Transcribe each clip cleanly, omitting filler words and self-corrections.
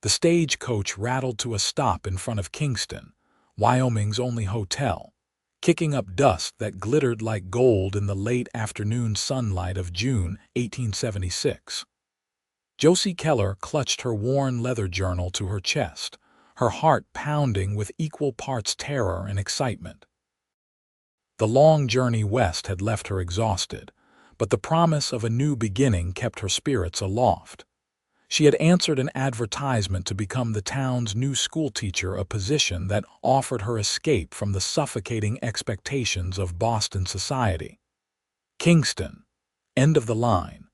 The stagecoach rattled to a stop in front of Kingston, Wyoming's only hotel, kicking up dust that glittered like gold in the late afternoon sunlight of June 1876. Josie Keller clutched her worn leather journal to her chest, her heart pounding with equal parts terror and excitement. The long journey west had left her exhausted, but the promise of a new beginning kept her spirits aloft. She had answered an advertisement to become the town's new schoolteacher, a position that offered her escape from the suffocating expectations of Boston society. Kingston, end of the line.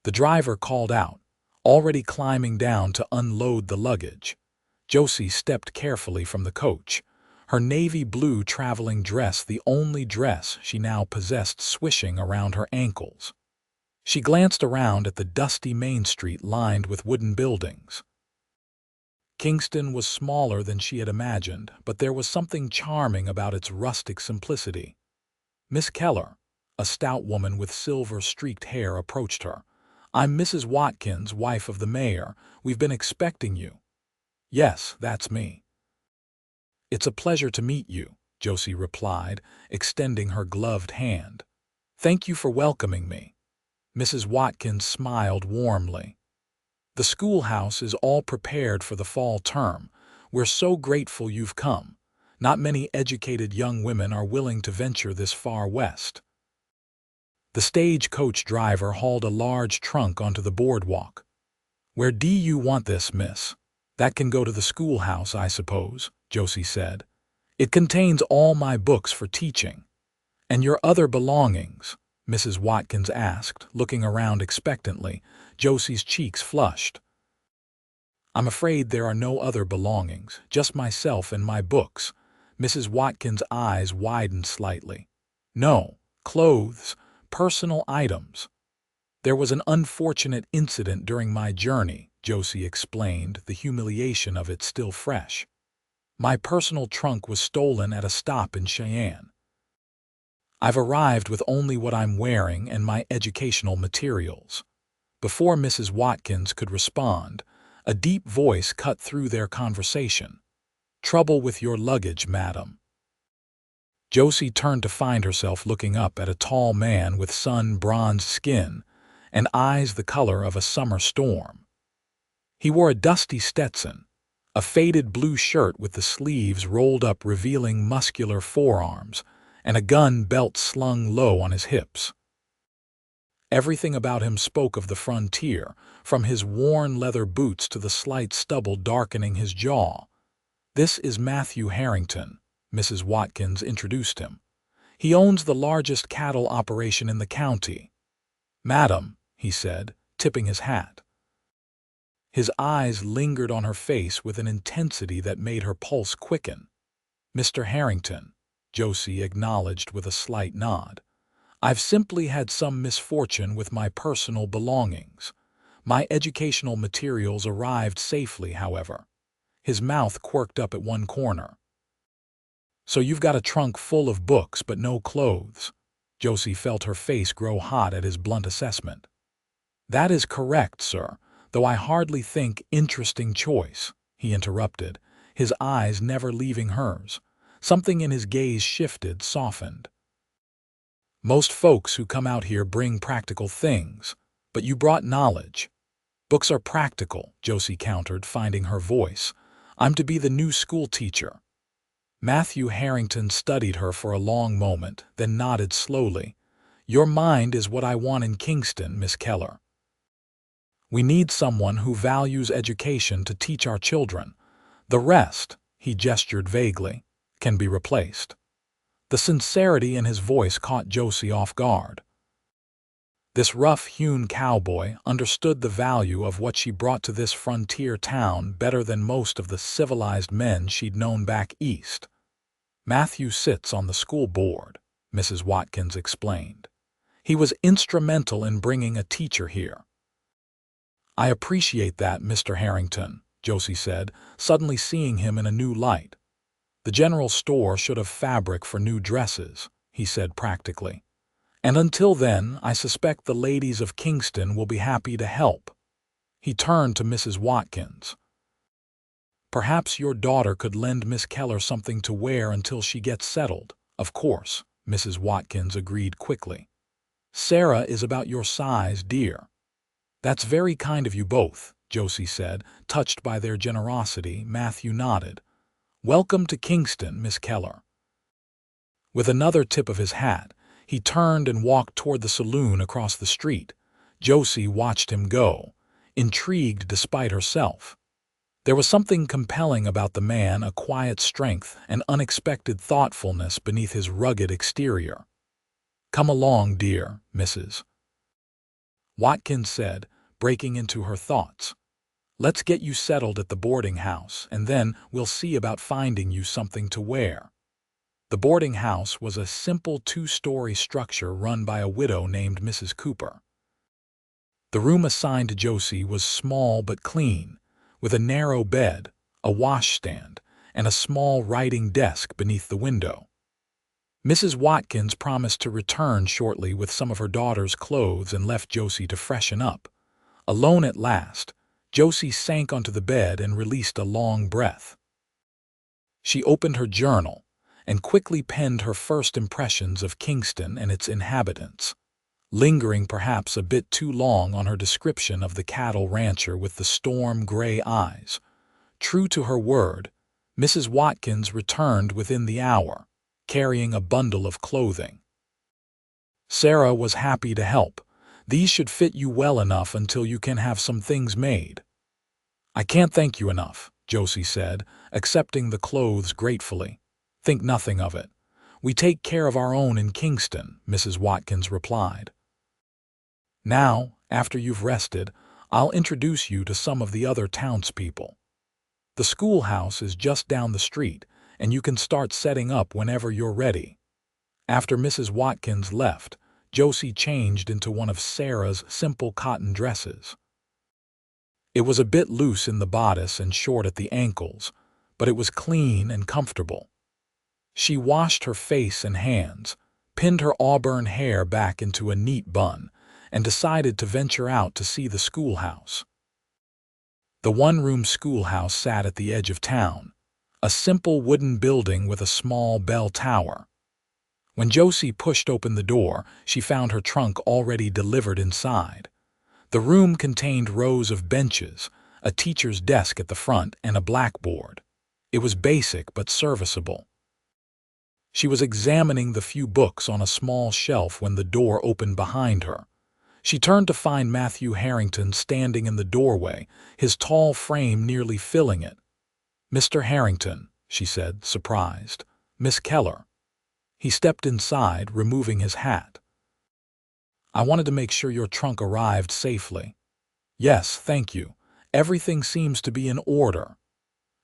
The driver called out, already climbing down to unload the luggage. Josie stepped carefully from the coach, her navy blue traveling dress the only dress she now possessed swishing around her ankles. She glanced around at the dusty Main Street lined with wooden buildings. Kingston was smaller than she had imagined, but there was something charming about its rustic simplicity. Miss Keller, a stout woman with silver-streaked hair, approached her. "I'm Mrs. Watkins, wife of the mayor. We've been expecting you." "Yes, that's me." "It's a pleasure to meet you," Josie replied, extending her gloved hand. "Thank you for welcoming me." Mrs. Watkins smiled warmly. "The schoolhouse is all prepared for the fall term. We're so grateful you've come. Not many educated young women are willing to venture this far west." The stagecoach driver hauled a large trunk onto the boardwalk. "Where do you want this, miss?" "That can go to the schoolhouse, I suppose," Josie said. "It contains all my books for teaching." "And your other belongings?" Mrs. Watkins asked, looking around expectantly. Josie's cheeks flushed. "I'm afraid there are no other belongings, just myself and my books." Mrs. Watkins' eyes widened slightly. "No, clothes, personal items." "There was an unfortunate incident during my journey," Josie explained, the humiliation of it still fresh. "My personal trunk was stolen at a stop in Cheyenne. I've arrived with only what I'm wearing and my educational materials." Before Mrs. Watkins could respond, a deep voice cut through their conversation. "Trouble with your luggage, madam." Josie turned to find herself looking up at a tall man with sun-bronzed skin and eyes the color of a summer storm. He wore a dusty Stetson, a faded blue shirt with the sleeves rolled up revealing muscular forearms, and a gun belt slung low on his hips. Everything about him spoke of the frontier, from his worn leather boots to the slight stubble darkening his jaw. "This is Matthew Harrington," Mrs. Watkins introduced him. "He owns the largest cattle operation in the county." "Madam," he said, tipping his hat. His eyes lingered on her face with an intensity that made her pulse quicken. "Mr. Harrington," Josie acknowledged with a slight nod. "I've simply had some misfortune with my personal belongings. My educational materials arrived safely, however." His mouth quirked up at one corner. "So you've got a trunk full of books but no clothes?" Josie felt her face grow hot at his blunt assessment. "That is correct, sir, though I hardly think interesting choice," he interrupted, his eyes never leaving hers. Something in his gaze shifted, softened. "Most folks who come out here bring practical things, but you brought knowledge." "Books are practical," Josie countered, finding her voice. "I'm to be the new school teacher." Matthew Harrington studied her for a long moment, then nodded slowly. "Your mind is what I want in Kingston, Miss Keller. We need someone who values education to teach our children. The rest," he gestured vaguely, "can be replaced." The sincerity in his voice caught Josie off guard. This rough-hewn cowboy understood the value of what she brought to this frontier town better than most of the civilized men she'd known back east. "Matthew sits on the school board," Mrs. Watkins explained. "He was instrumental in bringing a teacher here." "I appreciate that, Mr. Harrington," Josie said, suddenly seeing him in a new light. "The general store should have fabric for new dresses," he said practically. "And until then, I suspect the ladies of Kingston will be happy to help." He turned to Mrs. Watkins. "Perhaps your daughter could lend Miss Keller something to wear until she gets settled." "Of course," Mrs. Watkins agreed quickly. "Sarah is about your size, dear." "That's very kind of you both," Josie said, touched by their generosity. Matthew nodded. "Welcome to Kingston, Miss Keller." With another tip of his hat, he turned and walked toward the saloon across the street. Josie watched him go, intrigued despite herself. There was something compelling about the man, a quiet strength and unexpected thoughtfulness beneath his rugged exterior. "Come along, dear Mrs. Watkins said, breaking into her thoughts. "Let's get you settled at the boarding house, and then we'll see about finding you something to wear." The boarding house was a simple two-story structure run by a widow named Mrs. Cooper. The room assigned to Josie was small but clean, with a narrow bed, a washstand, and a small writing desk beneath the window. Mrs. Watkins promised to return shortly with some of her daughter's clothes and left Josie to freshen up. Alone at last, Josie sank onto the bed and released a long breath. She opened her journal and quickly penned her first impressions of Kingston and its inhabitants, lingering perhaps a bit too long on her description of the cattle rancher with the storm-gray eyes. True to her word, Mrs. Watkins returned within the hour, carrying a bundle of clothing. Sarah was happy to help. "These should fit you well enough until you can have some things made." "I can't thank you enough," Josie said, accepting the clothes gratefully. "Think nothing of it. We take care of our own in Kingston," Mrs. Watkins replied. "Now, after you've rested, I'll introduce you to some of the other townspeople. The schoolhouse is just down the street, and you can start setting up whenever you're ready." After Mrs. Watkins left, Josie changed into one of Sarah's simple cotton dresses. It was a bit loose in the bodice and short at the ankles, but it was clean and comfortable. She washed her face and hands, pinned her auburn hair back into a neat bun, and decided to venture out to see the schoolhouse. The one-room schoolhouse sat at the edge of town, a simple wooden building with a small bell tower. When Josie pushed open the door, she found her trunk already delivered inside. The room contained rows of benches, a teacher's desk at the front, and a blackboard. It was basic but serviceable. She was examining the few books on a small shelf when the door opened behind her. She turned to find Matthew Harrington standing in the doorway, his tall frame nearly filling it. "Mr. Harrington," she said, surprised. "Miss Keller." He stepped inside, removing his hat. "I wanted to make sure your trunk arrived safely." "Yes, thank you. Everything seems to be in order."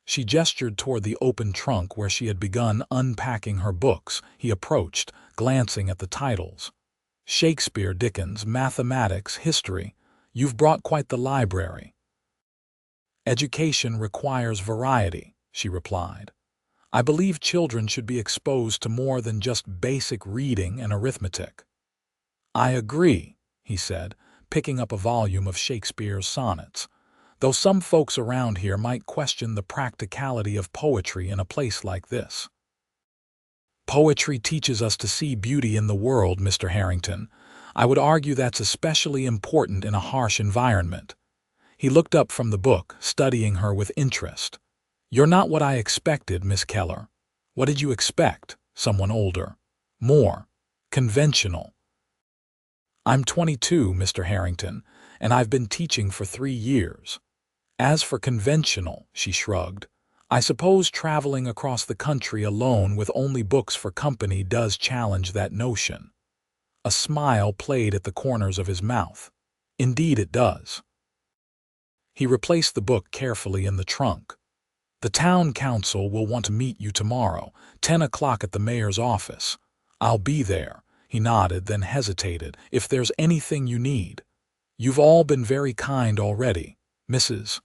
She gestured toward the open trunk where she had begun unpacking her books. He approached, glancing at the titles. "Shakespeare, Dickens, mathematics, history. You've brought quite the library." "Education requires variety," she replied. "I believe children should be exposed to more than just basic reading and arithmetic." "I agree," he said, picking up a volume of Shakespeare's sonnets, "though some folks around here might question the practicality of poetry in a place like this." "Poetry teaches us to see beauty in the world, Mr. Harrington. I would argue that's especially important in a harsh environment." He looked up from the book, studying her with interest. "You're not what I expected, Miss Keller." "What did you expect?" "Someone older. More conventional." "I'm 22, Mr. Harrington, and I've been teaching for 3 years. As for conventional," she shrugged, "I suppose traveling across the country alone with only books for company does challenge that notion." A smile played at the corners of his mouth. "Indeed it does." He replaced the book carefully in the trunk. "The town council will want to meet you tomorrow, 10 o'clock at the mayor's office. I'll be there." He nodded, then hesitated. "If there's anything you need." "You've all been very kind already. Mrs.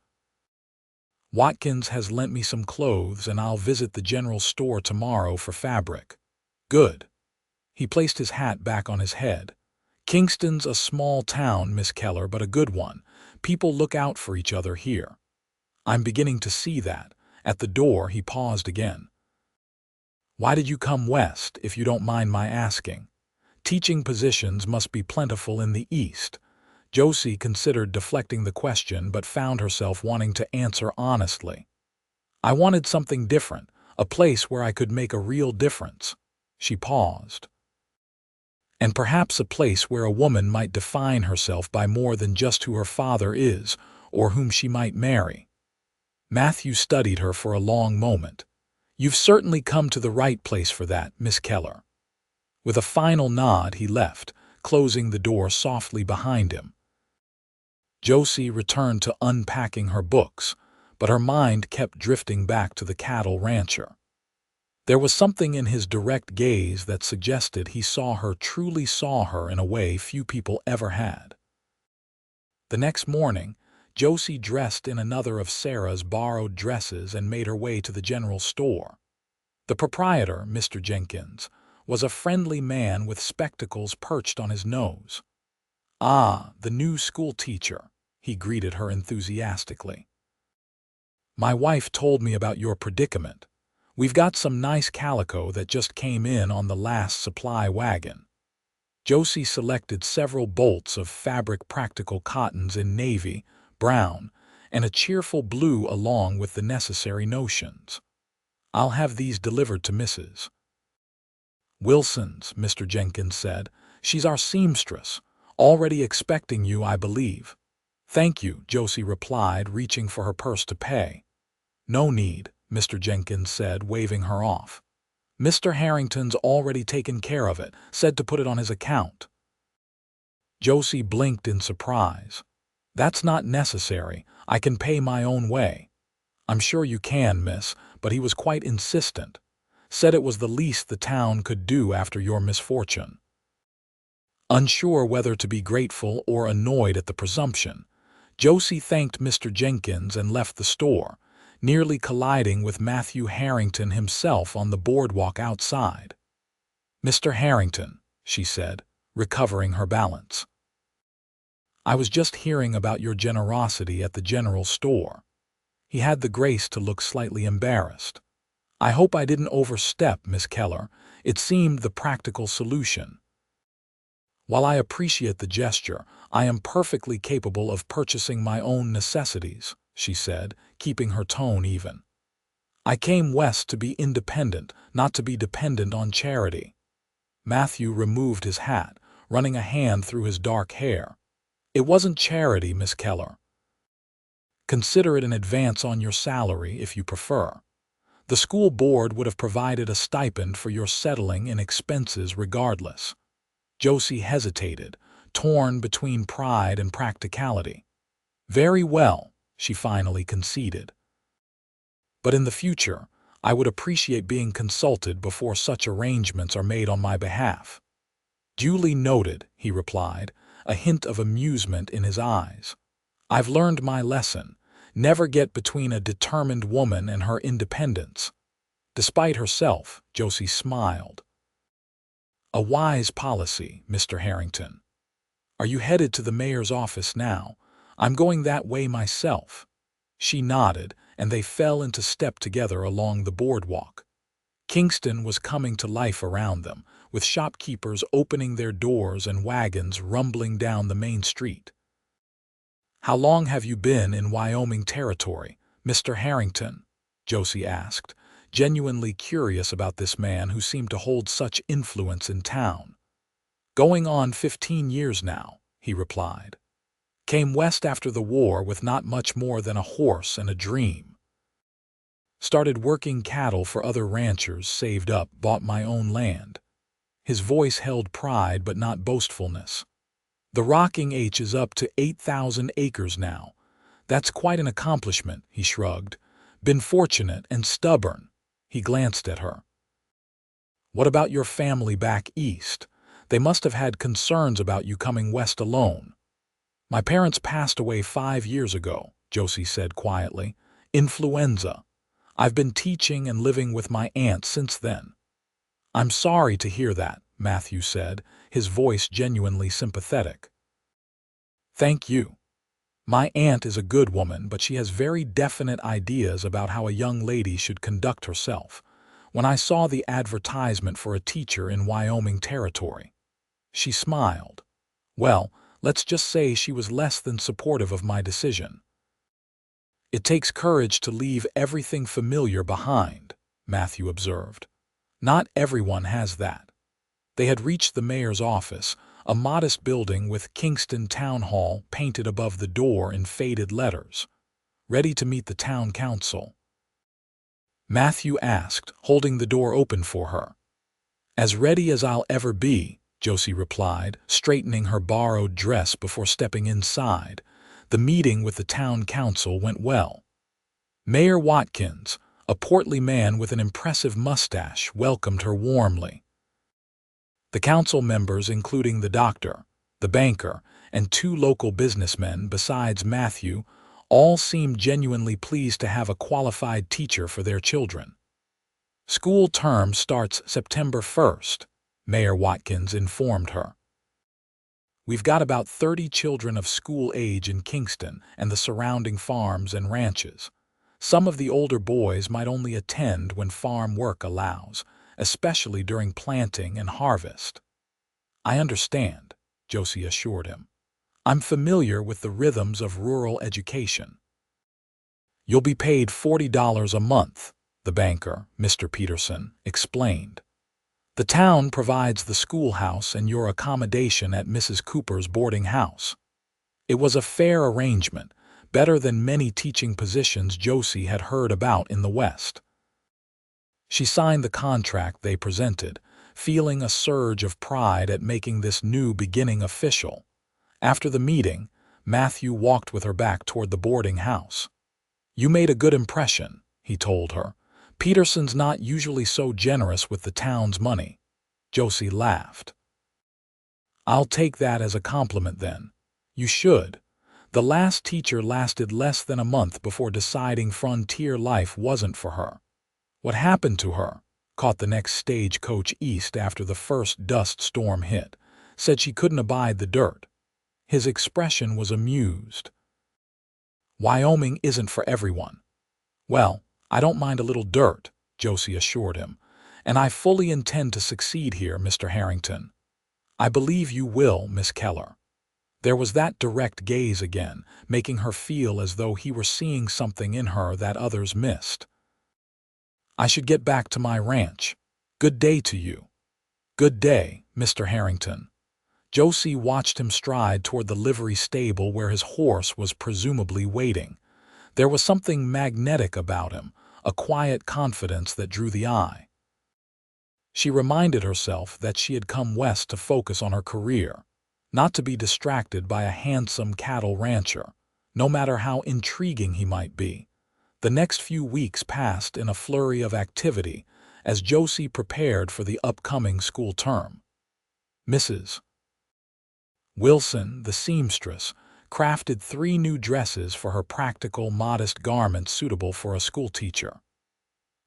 Watkins has lent me some clothes, and I'll visit the general store tomorrow for fabric." "Good." He placed his hat back on his head. "Kingston's a small town, Miss Keller, but a good one. People look out for each other here. I'm beginning to see that. At the door, he paused again. Why did you come west, if you don't mind my asking? Teaching positions must be plentiful in the east. Josie considered deflecting the question but found herself wanting to answer honestly. I wanted something different, a place where I could make a real difference. She paused. And perhaps a place where a woman might define herself by more than just who her father is or whom she might marry. Matthew studied her for a long moment. You've certainly come to the right place for that, Miss Keller. With a final nod, he left, closing the door softly behind him. Josie returned to unpacking her books, but her mind kept drifting back to the cattle rancher. There was something in his direct gaze that suggested he truly saw her in a way few people ever had. The next morning, Josie dressed in another of Sarah's borrowed dresses and made her way to the general store. The proprietor, Mr. Jenkins, was a friendly man with spectacles perched on his nose. "Ah, the new schoolteacher," he greeted her enthusiastically. "My wife told me about your predicament. We've got some nice calico that just came in on the last supply wagon." Josie selected several bolts of fabric practical cottons in navy, brown, and a cheerful blue along with the necessary notions. "I'll have these delivered to Mrs. Wilson's," Mr. Jenkins said. "She's our seamstress, already expecting you, I believe." "Thank you," Josie replied, reaching for her purse to pay. "No need," Mr. Jenkins said, waving her off. "Mr. Harrington's already taken care of it, said to put it on his account." Josie blinked in surprise. "That's not necessary. I can pay my own way." "I'm sure you can, miss, but he was quite insistent. Said it was the least the town could do after your misfortune." Unsure whether to be grateful or annoyed at the presumption, Josie thanked Mr. Jenkins and left the store, nearly colliding with Matthew Harrington himself on the boardwalk outside. "Mr. Harrington," she said, recovering her balance. "I was just hearing about your generosity at the general store." He had the grace to look slightly embarrassed. "I hope I didn't overstep, Miss Keller. It seemed the practical solution." "While I appreciate the gesture, I am perfectly capable of purchasing my own necessities," she said, keeping her tone even. "I came west to be independent, not to be dependent on charity." Matthew removed his hat, running a hand through his dark hair. "It wasn't charity, Miss Keller. Consider it an advance on your salary if you prefer. The school board would have provided a stipend for your settling in expenses regardless." Josie hesitated, torn between pride and practicality. "Very well," she finally conceded. "But in the future, I would appreciate being consulted before such arrangements are made on my behalf." "Duly noted," he replied, a hint of amusement in his eyes. "I've learned my lesson. Never get between a determined woman and her independence." Despite herself, Josie smiled. "A wise policy, Mr. Harrington. Are you headed to the mayor's office now? I'm going that way myself." She nodded, and they fell into step together along the boardwalk. Kingston was coming to life around them, with shopkeepers opening their doors and wagons rumbling down the main street. "How long have you been in Wyoming territory, Mr. Harrington?" Josie asked, genuinely curious about this man who seemed to hold such influence in town. "Going on 15 years now," he replied. "Came west after the war with not much more than a horse and a dream. Started working cattle for other ranchers, saved up, bought my own land." His voice held pride but not boastfulness. "The rocking H is up to 8,000 acres now. That's quite an accomplishment," he shrugged. "Been fortunate and stubborn." He glanced at her. "What about your family back east? They must have had concerns about you coming west alone." "My parents passed away 5 years ago," Josie said quietly. "Influenza. I've been teaching and living with my aunt since then." "I'm sorry to hear that," Matthew said, his voice genuinely sympathetic. "Thank you." My aunt is a good woman, but she has very definite ideas about how a young lady should conduct herself. When I saw the advertisement for a teacher in Wyoming territory, she smiled. Well, let's just say she was less than supportive of my decision. It takes courage to leave everything familiar behind, Matthew observed. Not everyone has that. They had reached the mayor's office, a modest building with Kingston Town Hall painted above the door in faded letters. Ready to meet the town council? Matthew asked, holding the door open for her. As ready as I'll ever be, Josie replied, straightening her borrowed dress before stepping inside. The meeting with the town council went well. Mayor Watkins, a portly man with an impressive mustache, welcomed her warmly. The council members, including the doctor, the banker, and 2 local businessmen besides Matthew, all seemed genuinely pleased to have a qualified teacher for their children. School term starts September 1st, Mayor Watkins informed her. We've got about 30 children of school age in Kingston and the surrounding farms and ranches. Some of the older boys might only attend when farm work allows, especially during planting and harvest. I understand, Josie assured him. I'm familiar with the rhythms of rural education. You'll be paid $40 a month, the banker, Mr. Peterson, explained. The town provides the schoolhouse and your accommodation at Mrs. Cooper's boarding house. It was a fair arrangement, better than many teaching positions Josie had heard about in the West. She signed the contract they presented, feeling a surge of pride at making this new beginning official. After the meeting, Matthew walked with her back toward the boarding house. You made a good impression, he told her. Peterson's not usually so generous with the town's money. Josie laughed. I'll take that as a compliment then. You should. The last teacher lasted less than a month before deciding frontier life wasn't for her. What happened to her? Caught the next stagecoach east after the first dust storm hit. Said she couldn't abide the dirt. His expression was amused. Wyoming isn't for everyone. Well, I don't mind a little dirt, Josie assured him, and I fully intend to succeed here, Mr. Harrington. I believe you will, Miss Keller. There was that direct gaze again, making her feel as though he were seeing something in her that others missed. I should get back to my ranch. Good day to you. Good day, Mr. Harrington. Josie watched him stride toward the livery stable where his horse was presumably waiting. There was something magnetic about him, a quiet confidence that drew the eye. She reminded herself that she had come west to focus on her career, not to be distracted by a handsome cattle rancher, no matter how intriguing he might be. The next few weeks passed in a flurry of activity as Josie prepared for the upcoming school term. Mrs. Wilson, the seamstress, crafted 3 new dresses for her practical, modest garments suitable for a schoolteacher.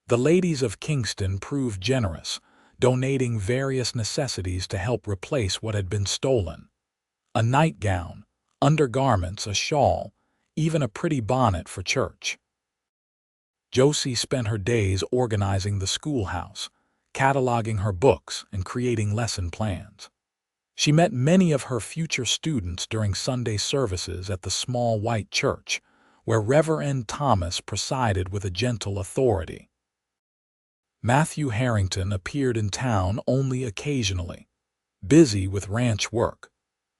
The ladies of Kingston proved generous, donating various necessities to help replace what had been stolen. A nightgown, undergarments, a shawl, even a pretty bonnet for church. Josie spent her days organizing the schoolhouse, cataloging her books, and creating lesson plans. She met many of her future students during Sunday services at the small white church, where Reverend Thomas presided with a gentle authority. Matthew Harrington appeared in town only occasionally, busy with ranch work,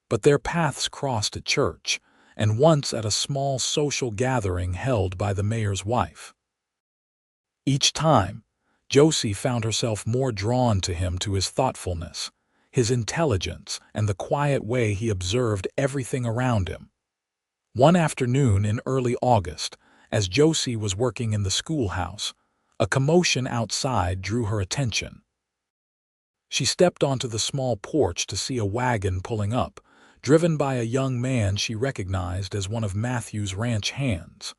but their paths crossed at church, and once at a small social gathering held by the mayor's wife. Each time, Josie found herself more drawn to him, to his thoughtfulness, his intelligence, and the quiet way he observed everything around him. One afternoon in early August, as Josie was working in the schoolhouse, a commotion outside drew her attention. She stepped onto the small porch to see a wagon pulling up, driven by a young man she recognized as one of Matthew's ranch hands.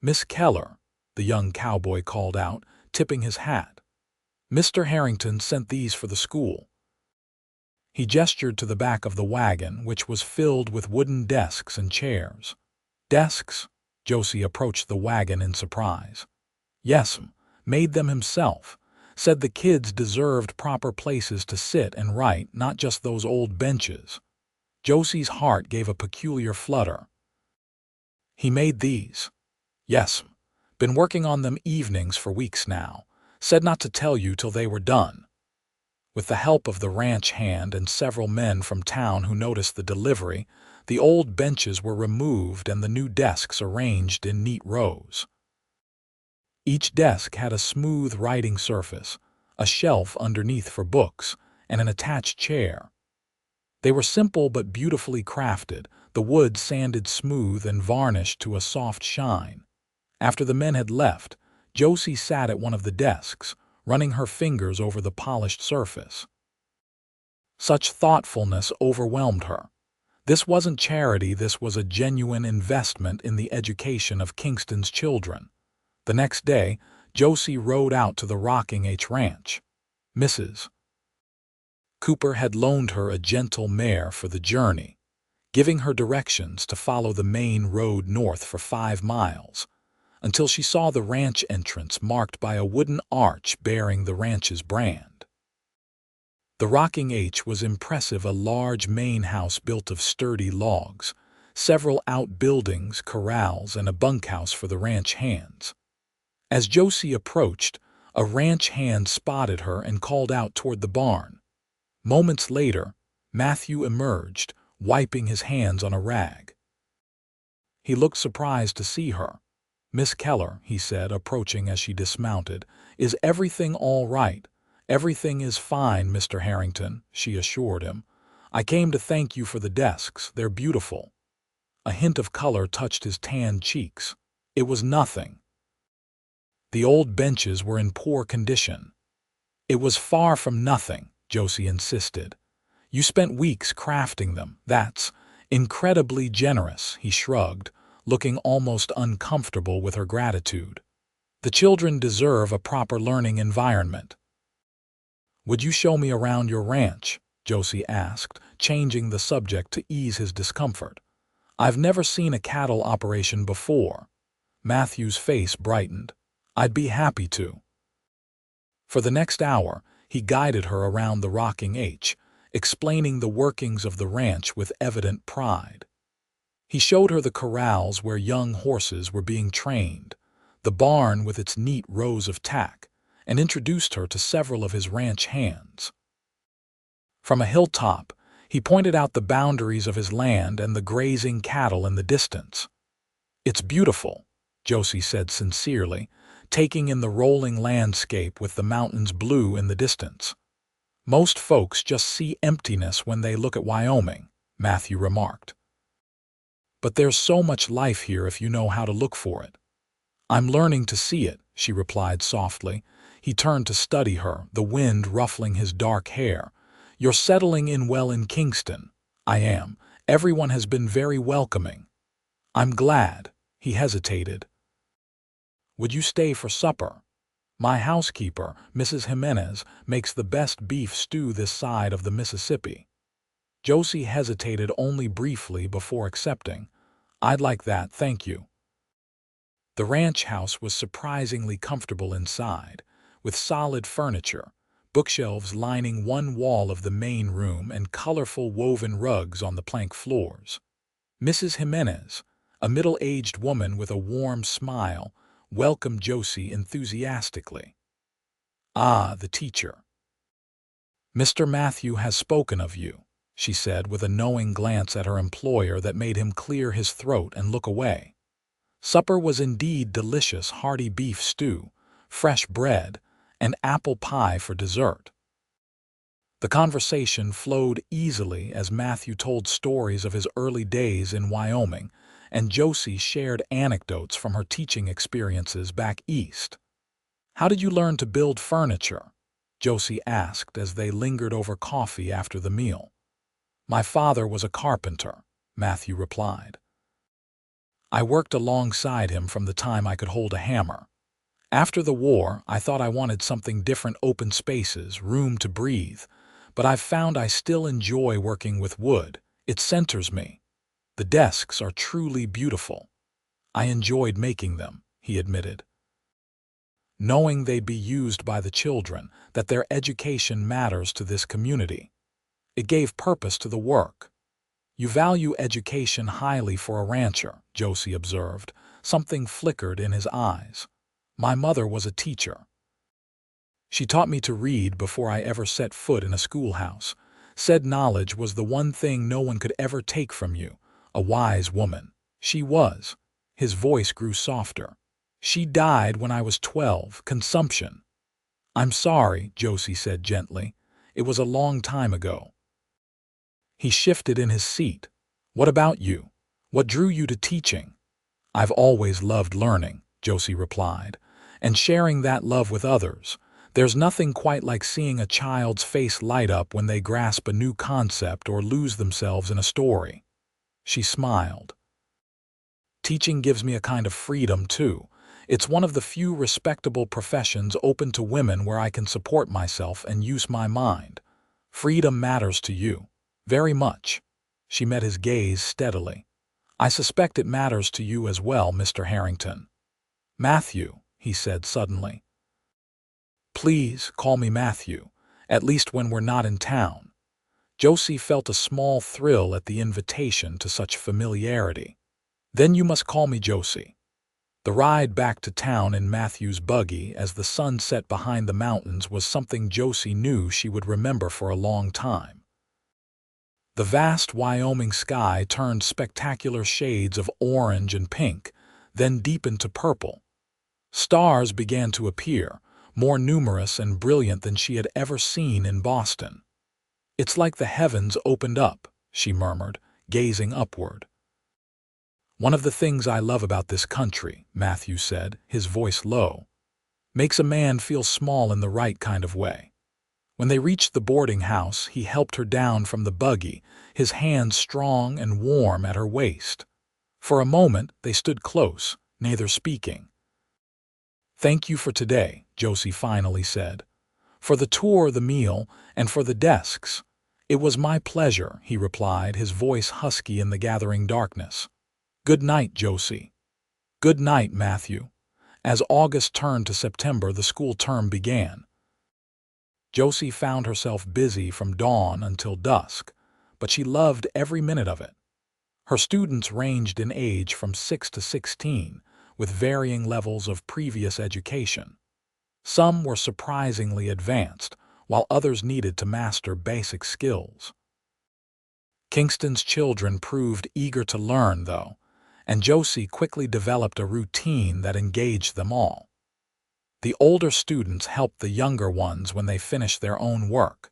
Miss Keller, the young cowboy called out, tipping his hat. Mr. Harrington sent these for the school. He gestured to the back of the wagon, which was filled with wooden desks and chairs. Desks? Josie approached the wagon in surprise. Yes'm, made them himself. Said the kids deserved proper places to sit and write, not just those old benches. Josie's heart gave a peculiar flutter. He made these? Yes'm. Been working on them evenings for weeks now. Said not to tell you till they were done. With the help of the ranch hand and several men from town who noticed the delivery, the old benches were removed and the new desks arranged in neat rows. Each desk had a smooth writing surface, a shelf underneath for books, and an attached chair. They were simple but beautifully crafted, the wood sanded smooth and varnished to a soft shine. After the men had left, Josie sat at one of the desks, running her fingers over the polished surface. Such thoughtfulness overwhelmed her. This wasn't charity, this was a genuine investment in the education of Kingston's children. The next day, Josie rode out to the Rocking H Ranch. Mrs. Cooper had loaned her a gentle mare for the journey, giving her directions to follow the main road north for 5 miles, until she saw the ranch entrance marked by a wooden arch bearing the ranch's brand. The Rocking H was impressive, a large main house built of sturdy logs, several outbuildings, corrals, and a bunkhouse for the ranch hands. As Josie approached, a ranch hand spotted her and called out toward the barn. Moments later, Matthew emerged, wiping his hands on a rag. He looked surprised to see her. "Miss Keller," he said, approaching as she dismounted, "is everything all right?" "Everything is fine, Mr. Harrington," she assured him. "I came to thank you for the desks. They're beautiful." A hint of color touched his tanned cheeks. "It was nothing." The old benches were in poor condition. "It was far from nothing," Josie insisted. "You spent weeks crafting them. That's incredibly generous," he shrugged, looking almost uncomfortable with her gratitude. "The children deserve a proper learning environment." "Would you show me around your ranch?" Josie asked, changing the subject to ease his discomfort. "I've never seen a cattle operation before." Matthew's face brightened. "I'd be happy to." For the next hour, he guided her around the Rocking H, explaining the workings of the ranch with evident pride. He showed her the corrals where young horses were being trained, the barn with its neat rows of tack, and introduced her to several of his ranch hands. From a hilltop, he pointed out the boundaries of his land and the grazing cattle in the distance. "It's beautiful," Josie said sincerely, taking in the rolling landscape with the mountains blue in the distance. "Most folks just see emptiness when they look at Wyoming," Matthew remarked. "But there's so much life here if you know how to look for it." "I'm learning to see it," she replied softly. He turned to study her, the wind ruffling his dark hair. "You're settling in well in Kingston." "I am. Everyone has been very welcoming." "I'm glad." He hesitated. "Would you stay for supper? My housekeeper, Mrs. Jimenez, makes the best beef stew this side of the Mississippi." Josie hesitated only briefly before accepting. "I'd like that, thank you." The ranch house was surprisingly comfortable inside, with solid furniture, bookshelves lining one wall of the main room and colorful woven rugs on the plank floors. Mrs. Jimenez, a middle-aged woman with a warm smile, welcomed Josie enthusiastically. "Ah, the teacher. Mr. Matthew has spoken of you," she said with a knowing glance at her employer that made him clear his throat and look away. Supper was indeed delicious, hearty beef stew, fresh bread, and apple pie for dessert. The conversation flowed easily as Matthew told stories of his early days in Wyoming, and Josie shared anecdotes from her teaching experiences back east. "How did you learn to build furniture?" Josie asked as they lingered over coffee after the meal. "My father was a carpenter," Matthew replied. "I worked alongside him from the time I could hold a hammer. After the war, I thought I wanted something different, open spaces, room to breathe, but I've found I still enjoy working with wood. It centers me. The desks are truly beautiful." I enjoyed making them, he admitted. Knowing they'd be used by the children, that their education matters to this community. It gave purpose to the work. You value education highly for a rancher, Josie observed. Something flickered in his eyes. My mother was a teacher. She taught me to read before I ever set foot in a schoolhouse. Said knowledge was the one thing no one could ever take from you. A wise woman. She was. His voice grew softer. She died when I was 12, consumption. I'm sorry, Josie said gently. It was a long time ago. He shifted in his seat. What about you? What drew you to teaching? I've always loved learning, Josie replied, and sharing that love with others. There's nothing quite like seeing a child's face light up when they grasp a new concept or lose themselves in a story. She smiled. Teaching gives me a kind of freedom, too. It's one of the few respectable professions open to women where I can support myself and use my mind. Freedom matters to you. Very much. She met his gaze steadily. I suspect it matters to you as well, Mr. Harrington. Matthew, he said suddenly. Please call me Matthew, at least when we're not in town. Josie felt a small thrill at the invitation to such familiarity. Then you must call me Josie. The ride back to town in Matthew's buggy as the sun set behind the mountains was something Josie knew she would remember for a long time. The vast Wyoming sky turned spectacular shades of orange and pink, then deepened to purple. Stars began to appear, more numerous and brilliant than she had ever seen in Boston. It's like the heavens opened up, she murmured, gazing upward. One of the things I love about this country, Matthew said, his voice low, makes a man feel small in the right kind of way. When they reached the boarding house, he helped her down from the buggy, his hands strong and warm at her waist. For a moment, they stood close, neither speaking. Thank you for today, Josie finally said. For the tour, the meal, and for the desks. It was my pleasure, he replied, his voice husky in the gathering darkness. Good night, Josie. Good night, Matthew. As August turned to September, the school term began. Josie found herself busy from dawn until dusk, but she loved every minute of it. Her students ranged in age from 6 to 16, with varying levels of previous education. Some were surprisingly advanced, while others needed to master basic skills. Kingston's children proved eager to learn, though, and Josie quickly developed a routine that engaged them all. The older students helped the younger ones when they finished their own work,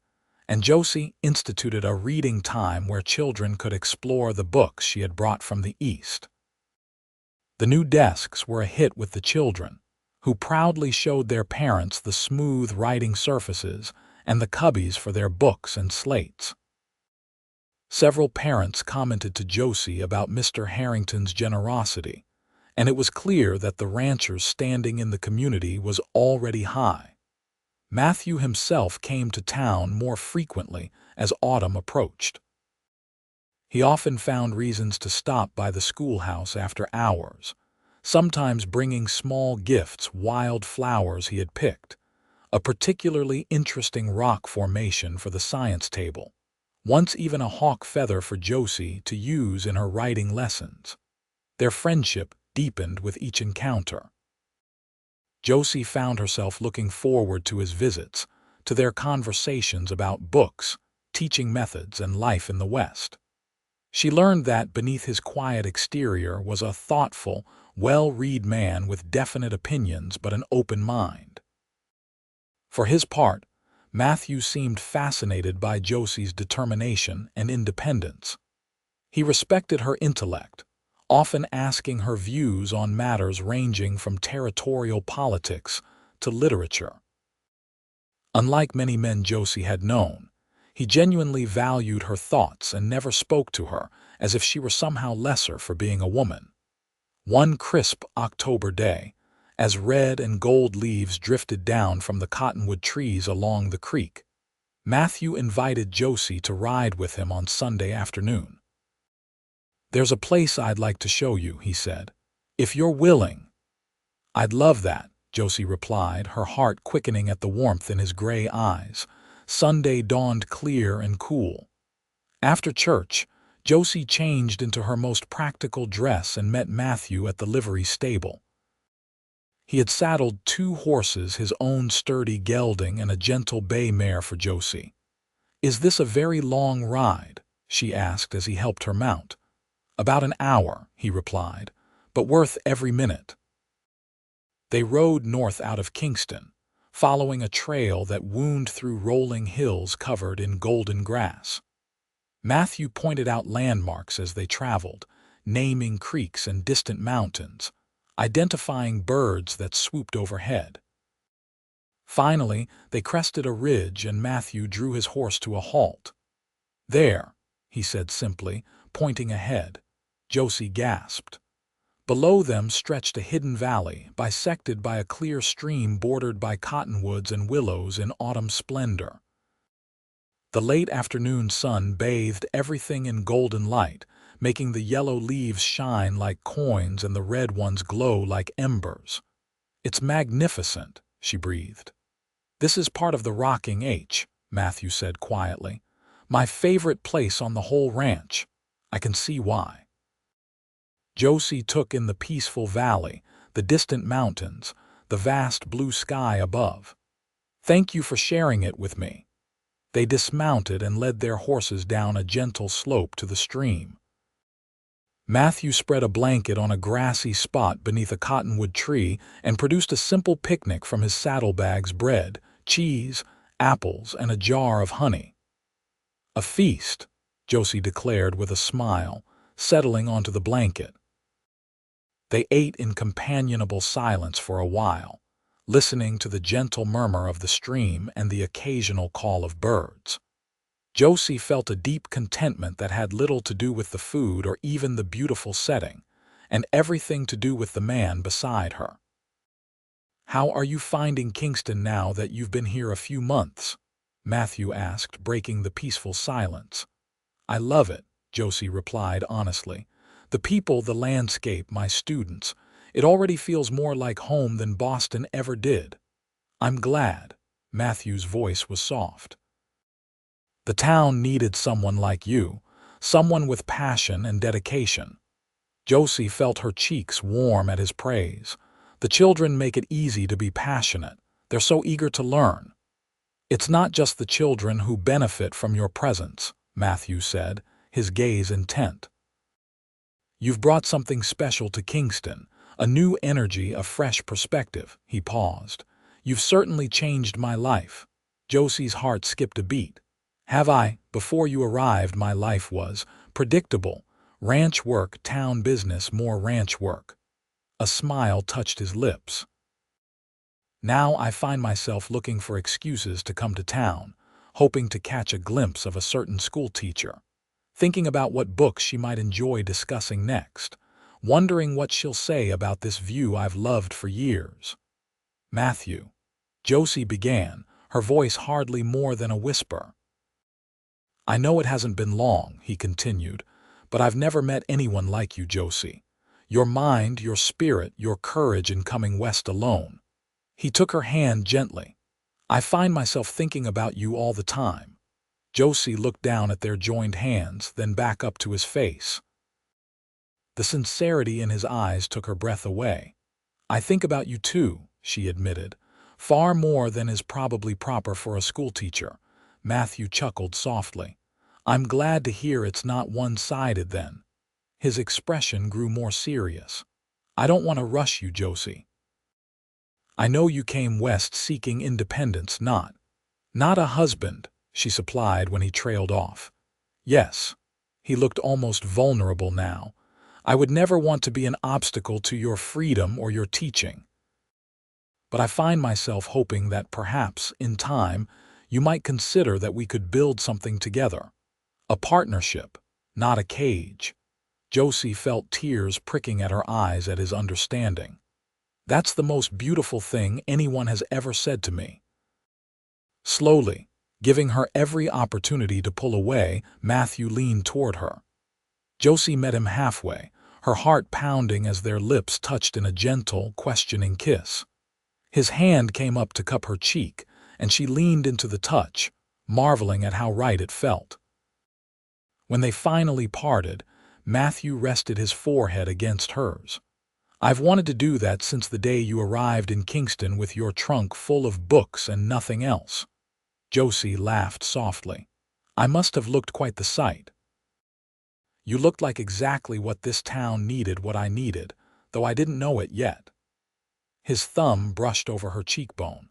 and Josie instituted a reading time where children could explore the books she had brought from the East. The new desks were a hit with the children, who proudly showed their parents the smooth writing surfaces and the cubbies for their books and slates. Several parents commented to Josie about Mr. Harrington's generosity, and it was clear that the rancher's standing in the community was already high. Matthew himself came to town more frequently as autumn approached. He often found reasons to stop by the schoolhouse after hours, sometimes bringing small gifts, wild flowers he had picked, a particularly interesting rock formation for the science table, once even a hawk feather for Josie to use in her writing lessons. Their friendship deepened with each encounter. Josie found herself looking forward to his visits, to their conversations about books, teaching methods, and life in the West. She learned that beneath his quiet exterior was a thoughtful, well-read man with definite opinions but an open mind. For his part, Matthew seemed fascinated by Josie's determination and independence. He respected her intellect, often asking her views on matters ranging from territorial politics to literature. Unlike many men Josie had known, he genuinely valued her thoughts and never spoke to her as if she were somehow lesser for being a woman. One crisp October day, as red and gold leaves drifted down from the cottonwood trees along the creek, Matthew invited Josie to ride with him on Sunday afternoon. There's a place I'd like to show you, he said. If you're willing. I'd love that, Josie replied, her heart quickening at the warmth in his gray eyes. Sunday dawned clear and cool. After church, Josie changed into her most practical dress and met Matthew at the livery stable. He had saddled 2 horses, his own sturdy gelding and a gentle bay mare for Josie. "Is this a very long ride?" she asked as he helped her mount. "About an hour," he replied, "but worth every minute." They rode north out of Kingston, following a trail that wound through rolling hills covered in golden grass. Matthew pointed out landmarks as they traveled, naming creeks and distant mountains, identifying birds that swooped overhead. Finally, they crested a ridge and Matthew drew his horse to a halt. "There," he said simply, pointing ahead. Josie gasped. Below them stretched a hidden valley, bisected by a clear stream bordered by cottonwoods and willows in autumn splendor. The late afternoon sun bathed everything in golden light, making the yellow leaves shine like coins and the red ones glow like embers. "It's magnificent," she breathed. "This is part of the Rocking H," Matthew said quietly. "My favorite place on the whole ranch. I can see why." Josie took in the peaceful valley, the distant mountains, the vast blue sky above. "Thank you for sharing it with me." They dismounted and led their horses down a gentle slope to the stream. Matthew spread a blanket on a grassy spot beneath a cottonwood tree and produced a simple picnic from his saddlebags: bread, cheese, apples, and a jar of honey. "A feast," Josie declared with a smile, settling onto the blanket. They ate in companionable silence for a while, listening to the gentle murmur of the stream and the occasional call of birds. Josie felt a deep contentment that had little to do with the food or even the beautiful setting, and everything to do with the man beside her. "How are you finding Kingston now that you've been here a few months?" Matthew asked, breaking the peaceful silence. "I love it," Josie replied honestly. "The people, the landscape, my students. It already feels more like home than Boston ever did." "I'm glad." Matthew's voice was soft. "The town needed someone like you, someone with passion and dedication." Josie felt her cheeks warm at his praise. "The children make it easy to be passionate. They're so eager to learn." "It's not just the children who benefit from your presence," Matthew said, his gaze intent. "You've brought something special to Kingston, a new energy, a fresh perspective." He paused. "You've certainly changed my life." Josie's heart skipped a beat. "Have I? Before you arrived, my life was predictable. Ranch work, town business, more ranch work." A smile touched his lips. "Now I find myself looking for excuses to come to town, hoping to catch a glimpse of a certain schoolteacher, thinking about what books she might enjoy discussing next, wondering what she'll say about this view I've loved for years." "Matthew," Josie began, her voice hardly more than a whisper. "I know it hasn't been long," he continued, "but I've never met anyone like you, Josie. Your mind, your spirit, your courage in coming west alone." He took her hand gently. "I find myself thinking about you all the time." Josie looked down at their joined hands, then back up to his face. The sincerity in his eyes took her breath away. "I think about you too," she admitted, "far more than is probably proper for a schoolteacher." Matthew chuckled softly. "I'm glad to hear it's not one-sided then." His expression grew more serious. "I don't want to rush you, Josie. I know you came west seeking independence, not a husband," she supplied when he trailed off. "Yes." He looked almost vulnerable now. "I would never want to be an obstacle to your freedom or your teaching. But I find myself hoping that perhaps, in time, you might consider that we could build something together. A partnership, not a cage." Josie felt tears pricking at her eyes at his understanding. "That's the most beautiful thing anyone has ever said to me." Slowly, giving her every opportunity to pull away, Matthew leaned toward her. Josie met him halfway, her heart pounding as their lips touched in a gentle, questioning kiss. His hand came up to cup her cheek, and she leaned into the touch, marveling at how right it felt. When they finally parted, Matthew rested his forehead against hers. "I've wanted to do that since the day you arrived in Kingston with your trunk full of books and nothing else." Josie laughed softly. "I must have looked quite the sight." "You looked like exactly what this town needed, what I needed, though I didn't know it yet." His thumb brushed over her cheekbone.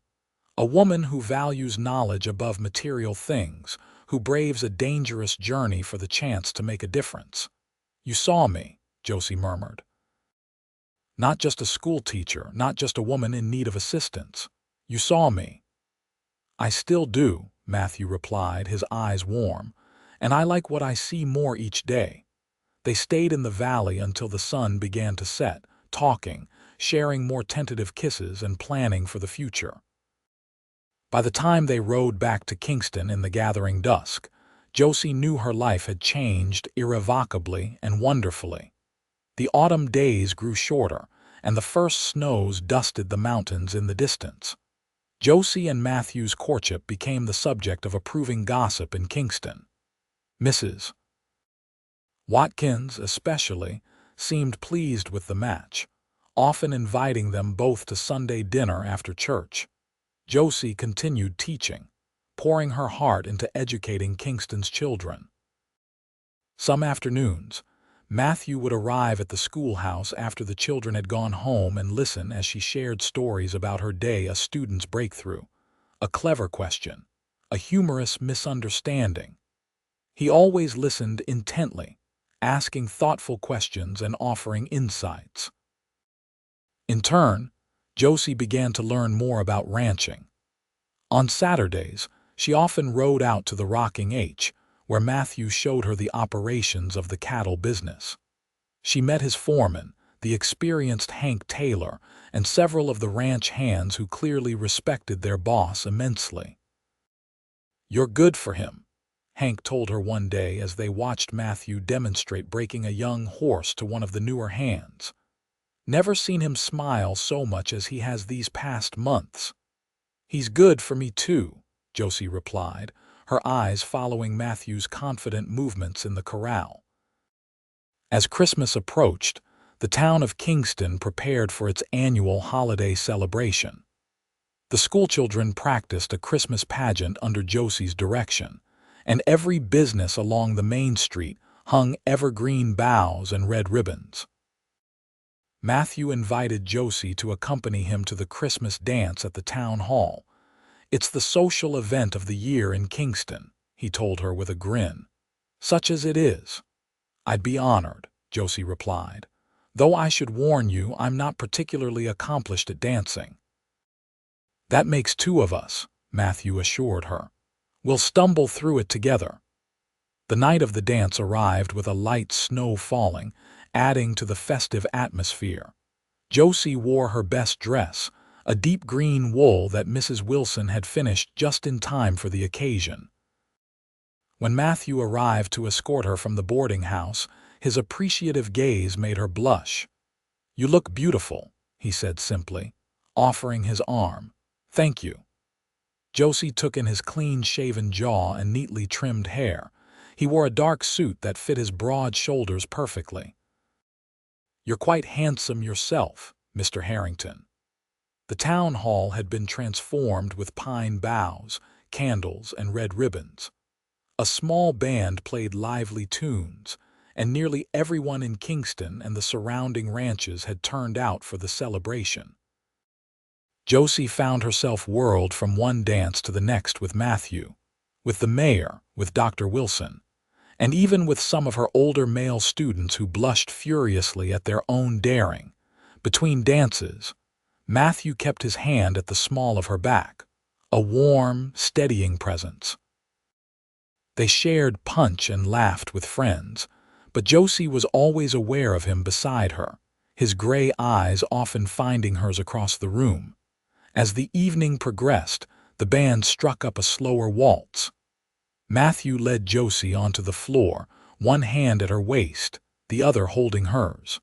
"A woman who values knowledge above material things, who braves a dangerous journey for the chance to make a difference." "You saw me," Josie murmured. "Not just a schoolteacher, not just a woman in need of assistance. You saw me." "I still do," Matthew replied, his eyes warm, "and I like what I see more each day." They stayed in the valley until the sun began to set, talking, sharing more tentative kisses and planning for the future. By the time they rode back to Kingston in the gathering dusk, Josie knew her life had changed irrevocably and wonderfully. The autumn days grew shorter, and the first snows dusted the mountains in the distance. Josie and Matthew's courtship became the subject of approving gossip in Kingston. Mrs. Watkins, especially, seemed pleased with the match, often inviting them both to Sunday dinner after church. Josie continued teaching, pouring her heart into educating Kingston's children. Some afternoons, Matthew would arrive at the schoolhouse after the children had gone home and listen as she shared stories about her day, a student's breakthrough, a clever question, a humorous misunderstanding. He always listened intently, asking thoughtful questions and offering insights. In turn, Josie began to learn more about ranching. On Saturdays, she often rode out to the Rocking H, where Matthew showed her the operations of the cattle business. She met his foreman, the experienced Hank Taylor, and several of the ranch hands who clearly respected their boss immensely. "You're good for him," Hank told her one day as they watched Matthew demonstrate breaking a young horse to one of the newer hands. "Never seen him smile so much as he has these past months." "He's good for me too," Josie replied, her eyes following Matthew's confident movements in the corral. As Christmas approached, the town of Kingston prepared for its annual holiday celebration. The schoolchildren practiced a Christmas pageant under Josie's direction, and every business along the main street hung evergreen boughs and red ribbons. Matthew invited Josie to accompany him to the Christmas dance at the town hall. "It's the social event of the year in Kingston," he told her with a grin. "Such as it is." "I'd be honored," Josie replied, "though I should warn you I'm not particularly accomplished at dancing." "That makes two of us," Matthew assured her. "We'll stumble through it together." The night of the dance arrived with a light snow falling, adding to the festive atmosphere. Josie wore her best dress, a deep green wool that Mrs. Wilson had finished just in time for the occasion. When Matthew arrived to escort her from the boarding house, his appreciative gaze made her blush. "You look beautiful," he said simply, offering his arm. "Thank you." Josie took in his clean-shaven jaw and neatly trimmed hair. He wore a dark suit that fit his broad shoulders perfectly. "You're quite handsome yourself, Mr. Harrington." The town hall had been transformed with pine boughs, candles, and red ribbons. A small band played lively tunes, and nearly everyone in Kingston and the surrounding ranches had turned out for the celebration. Josie found herself whirled from one dance to the next with Matthew, with the mayor, with Dr. Wilson, and even with some of her older male students who blushed furiously at their own daring. Between dances, Matthew kept his hand at the small of her back, a warm, steadying presence. They shared punch and laughed with friends, but Josie was always aware of him beside her, his gray eyes often finding hers across the room. As the evening progressed, the band struck up a slower waltz. Matthew led Josie onto the floor, one hand at her waist, the other holding hers.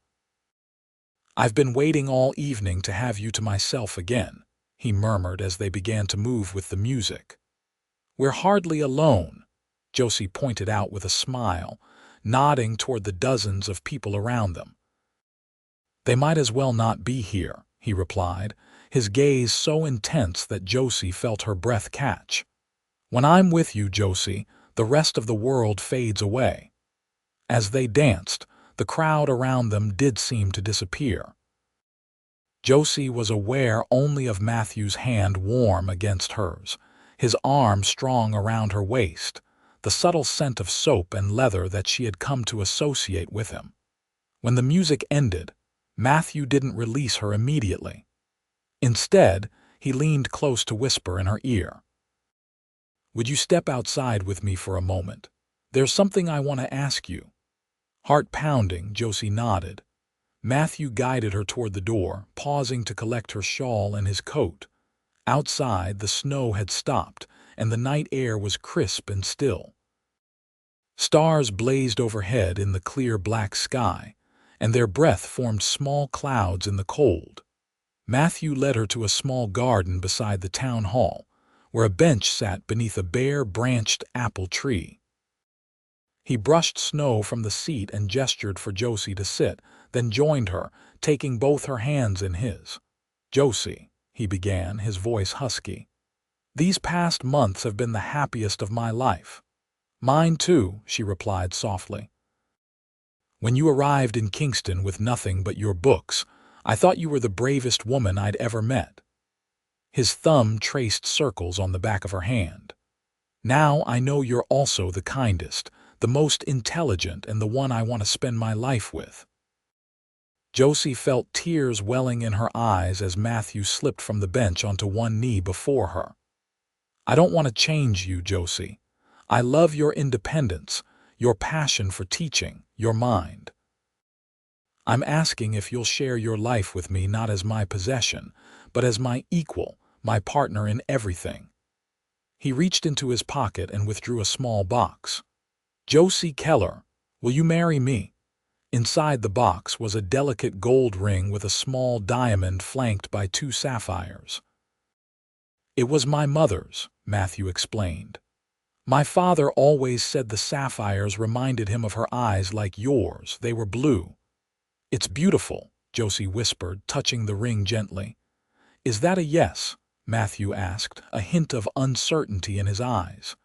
"I've been waiting all evening to have you to myself again," he murmured as they began to move with the music. "We're hardly alone," Josie pointed out with a smile, nodding toward the dozens of people around them. "They might as well not be here," he replied, his gaze so intense that Josie felt her breath catch. "When I'm with you, Josie, the rest of the world fades away." As they danced, the crowd around them did seem to disappear. Josie was aware only of Matthew's hand warm against hers, his arm strong around her waist, the subtle scent of soap and leather that she had come to associate with him. When the music ended, Matthew didn't release her immediately. Instead, he leaned close to whisper in her ear. "Would you step outside with me for a moment? There's something I want to ask you." Heart pounding, Josie nodded. Matthew guided her toward the door, pausing to collect her shawl and his coat. Outside, the snow had stopped, and the night air was crisp and still. Stars blazed overhead in the clear black sky, and their breath formed small clouds in the cold. Matthew led her to a small garden beside the town hall, where a bench sat beneath a bare, branched apple tree. He brushed snow from the seat and gestured for Josie to sit, then joined her, taking both her hands in his. "Josie," he began, his voice husky, "these past months have been the happiest of my life." "Mine too," she replied softly. "When you arrived in Kingston with nothing but your books, I thought you were the bravest woman I'd ever met." His thumb traced circles on the back of her hand. "Now I know you're also the kindest, the most intelligent, and the one I want to spend my life with." Josie felt tears welling in her eyes as Matthew slipped from the bench onto one knee before her. "I don't want to change you, Josie. I love your independence, your passion for teaching, your mind. I'm asking if you'll share your life with me not as my possession, but as my equal, my partner in everything." He reached into his pocket and withdrew a small box. "Josie Keller, will you marry me?" Inside the box was a delicate gold ring with a small diamond flanked by 2 sapphires. "It was my mother's," Matthew explained. "My father always said the sapphires reminded him of her eyes like yours. They were blue." "It's beautiful," Josie whispered, touching the ring gently. "Is that a yes?" Matthew asked, a hint of uncertainty in his eyes.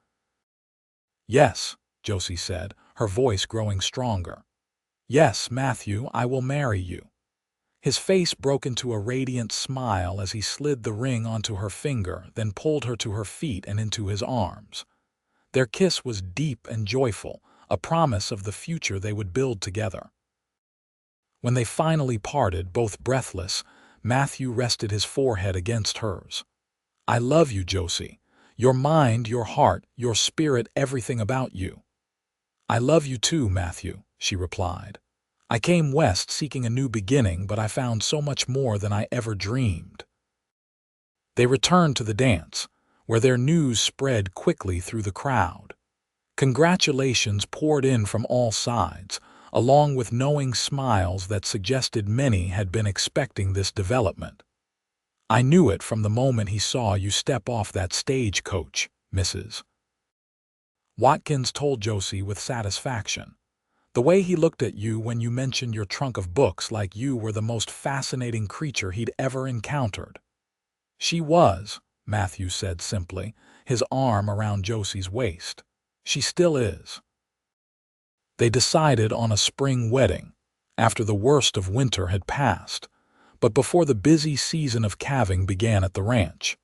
"Yes," Josie said, her voice growing stronger. "Yes, Matthew, I will marry you." His face broke into a radiant smile as he slid the ring onto her finger, then pulled her to her feet and into his arms. Their kiss was deep and joyful, a promise of the future they would build together. When they finally parted, both breathless, Matthew rested his forehead against hers. "I love you, Josie. Your mind, your heart, your spirit, everything about you." "I love you too, Matthew," she replied. "I came west seeking a new beginning, but I found so much more than I ever dreamed." They returned to the dance, where their news spread quickly through the crowd. Congratulations poured in from all sides, along with knowing smiles that suggested many had been expecting this development. "I knew it from the moment he saw you step off that stagecoach, Mrs. Watkins told Josie with satisfaction. "The way he looked at you when you mentioned your trunk of books like you were the most fascinating creature he'd ever encountered." "She was," Matthew said simply, his arm around Josie's waist. "She still is." They decided on a spring wedding, after the worst of winter had passed, but before the busy season of calving began at the ranch.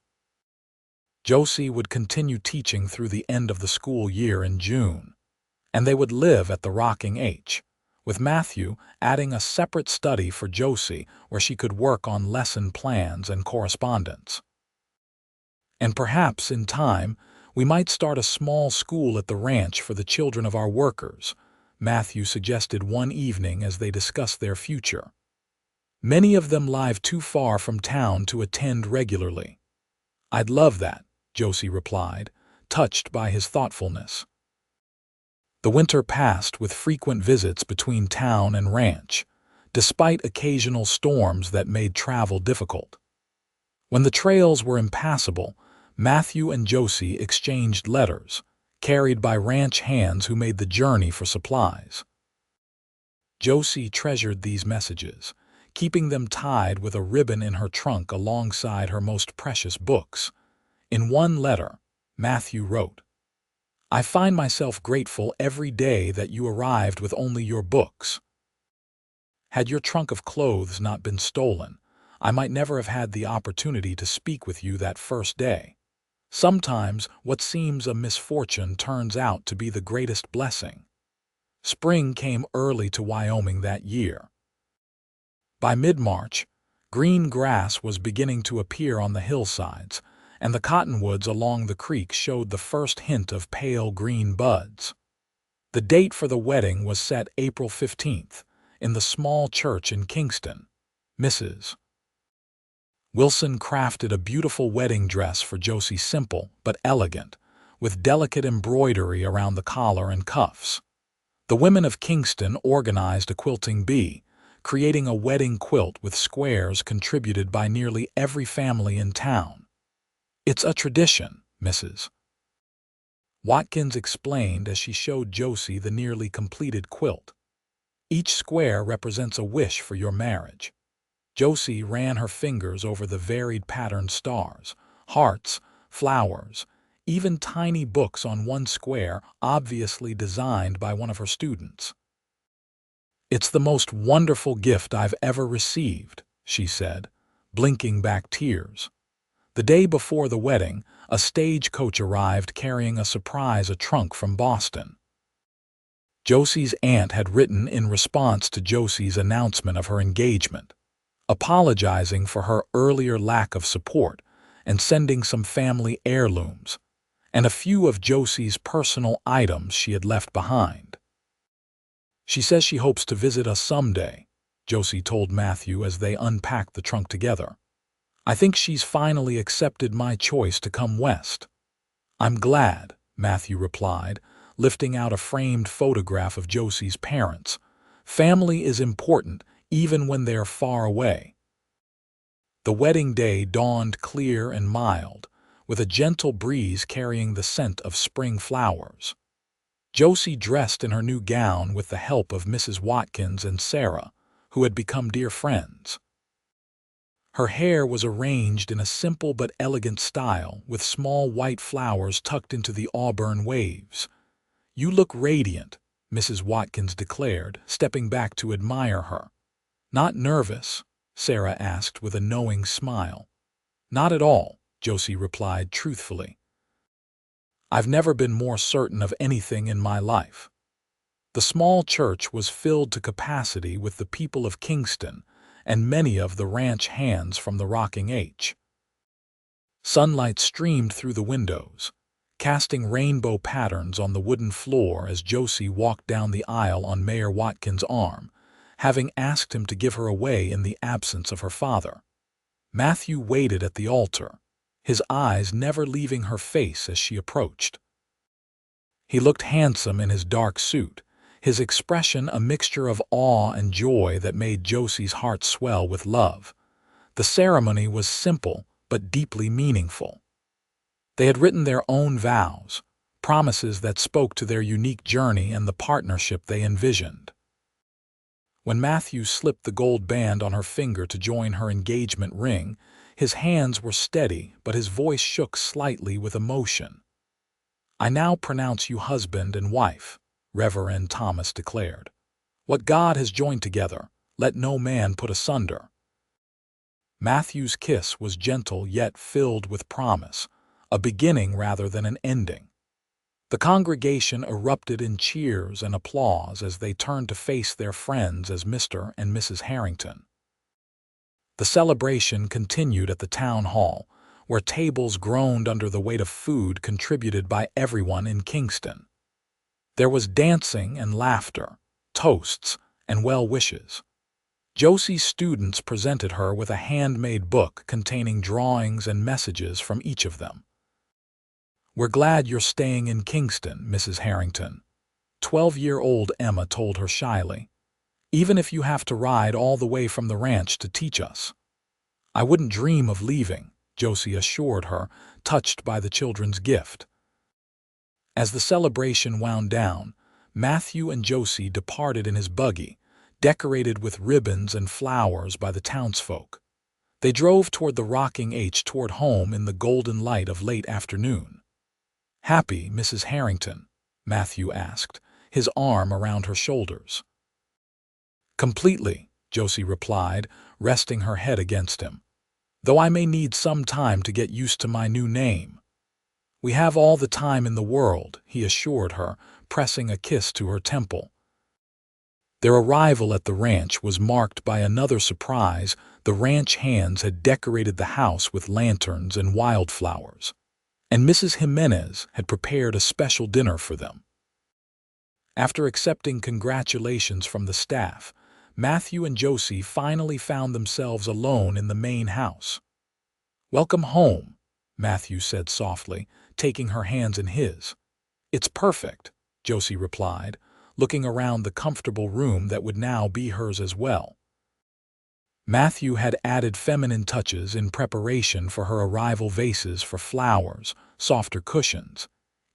Josie would continue teaching through the end of the school year in June, and they would live at the Rocking H, with Matthew adding a separate study for Josie where she could work on lesson plans and correspondence. "And perhaps, in time, we might start a small school at the ranch for the children of our workers," Matthew suggested one evening as they discussed their future. "Many of them live too far from town to attend regularly." "I'd love that," Josie replied, touched by his thoughtfulness. The winter passed with frequent visits between town and ranch, despite occasional storms that made travel difficult. When the trails were impassable, Matthew and Josie exchanged letters, carried by ranch hands who made the journey for supplies. Josie treasured these messages, keeping them tied with a ribbon in her trunk alongside her most precious books. In one letter, Matthew wrote, "I find myself grateful every day that you arrived with only your books. Had your trunk of clothes not been stolen, I might never have had the opportunity to speak with you that first day. Sometimes what seems a misfortune turns out to be the greatest blessing." Spring came early to Wyoming that year. By mid-March, green grass was beginning to appear on the hillsides, and the cottonwoods along the creek showed the first hint of pale green buds. The date for the wedding was set April 15th, in the small church in Kingston. Mrs. Wilson crafted a beautiful wedding dress for Josie, simple but elegant, with delicate embroidery around the collar and cuffs. The women of Kingston organized a quilting bee, creating a wedding quilt with squares contributed by nearly every family in town. "It's a tradition," Mrs. Watkins explained as she showed Josie the nearly completed quilt. "Each square represents a wish for your marriage." Josie ran her fingers over the varied patterned stars, hearts, flowers, even tiny books on one square, obviously designed by one of her students. "It's the most wonderful gift I've ever received," she said, blinking back tears. The day before the wedding, a stagecoach arrived carrying a trunk from Boston. Josie's aunt had written in response to Josie's announcement of her engagement, apologizing for her earlier lack of support and sending some family heirlooms and a few of Josie's personal items she had left behind. "She says she hopes to visit us someday," Josie told Matthew as they unpacked the trunk together. "I think she's finally accepted my choice to come west." "I'm glad," Matthew replied, lifting out a framed photograph of Josie's parents. "Family is important even when they're far away." The wedding day dawned clear and mild, with a gentle breeze carrying the scent of spring flowers. Josie dressed in her new gown with the help of Mrs. Watkins and Sarah, who had become dear friends. Her hair was arranged in a simple but elegant style, with small white flowers tucked into the auburn waves. "You look radiant," Mrs. Watkins declared, stepping back to admire her. "Not nervous?" Sarah asked with a knowing smile. "Not at all," Josie replied truthfully. "I've never been more certain of anything in my life." The small church was filled to capacity with the people of Kingston and many of the ranch hands from the Rocking H. Sunlight streamed through the windows, casting rainbow patterns on the wooden floor as Josie walked down the aisle on Mayor Watkins' arm, having asked him to give her away in the absence of her father. Matthew waited at the altar, his eyes never leaving her face as she approached. He looked handsome in his dark suit, his expression a mixture of awe and joy that made Josie's heart swell with love. The ceremony was simple but deeply meaningful. They had written their own vows, promises that spoke to their unique journey and the partnership they envisioned. When Matthew slipped the gold band on her finger to join her engagement ring, his hands were steady, but his voice shook slightly with emotion. "I now pronounce you husband and wife," Reverend Thomas declared. "What God has joined together, let no man put asunder." Matthew's kiss was gentle yet filled with promise, a beginning rather than an ending. The congregation erupted in cheers and applause as they turned to face their friends as Mr. and Mrs. Harrington. The celebration continued at the town hall, where tables groaned under the weight of food contributed by everyone in Kingston. There was dancing and laughter, toasts, and well wishes. Josie's students presented her with a handmade book containing drawings and messages from each of them. "We're glad you're staying in Kingston, Mrs. Harrington," 12-year-old Emma told her shyly. "Even if you have to ride all the way from the ranch to teach us." "I wouldn't dream of leaving," Josie assured her, touched by the children's gift. As the celebration wound down, Matthew and Josie departed in his buggy, decorated with ribbons and flowers by the townsfolk. They drove toward the rocking H toward home in the golden light of late afternoon. "Happy, Mrs. Harrington?" Matthew asked, his arm around her shoulders. "Completely," Josie replied, resting her head against him. "Though I may need some time to get used to my new name." "We have all the time in the world," he assured her, pressing a kiss to her temple. Their arrival at the ranch was marked by another surprise. The ranch hands had decorated the house with lanterns and wildflowers, and Mrs. Jimenez had prepared a special dinner for them. After accepting congratulations from the staff, Matthew and Josie finally found themselves alone in the main house. "Welcome home," Matthew said softly, taking her hands in his. "It's perfect," Josie replied, looking around the comfortable room that would now be hers as well. Matthew had added feminine touches in preparation for her arrival: vases for flowers, softer cushions,